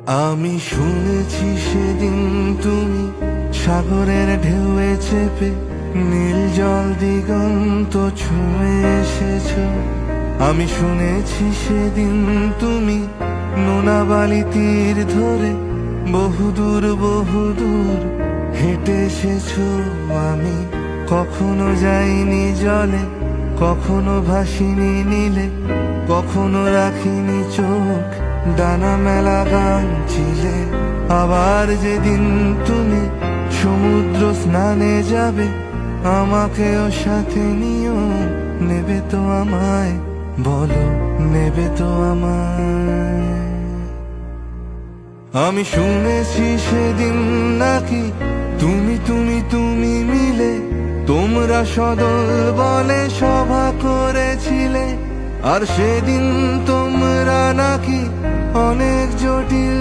আমি শুনেছি সেদিন তুমি সাগরের ঢেউয়ে চেপে নীল জল দিগন্ত ছুঁয়ে এসেছ। আমি শুনেছি সেদিন তুমি নোনা বালি তীর ধরে বহুদূর বহুদূর হেঁটে এসেছ। আমি কখনো যাইনি জলে, কখনো ভাসিনি নীলে, কখনো রাখিনি চোখ ডানা মেলা গান ছিলে। আবার যেদিন তুমি সমুদ্র স্নানে যাবে, আমাকেও সাথে নিও। নেবে তো আমায়, বলো নেবে তো আমায়? আমি শুনেছি সেদিন নাকি তুমি তুমি তুমি মিলে তোমরা সদল বলে সভা করেছিলে। আর সেদিন তোমরা নাকি অনেক জটিল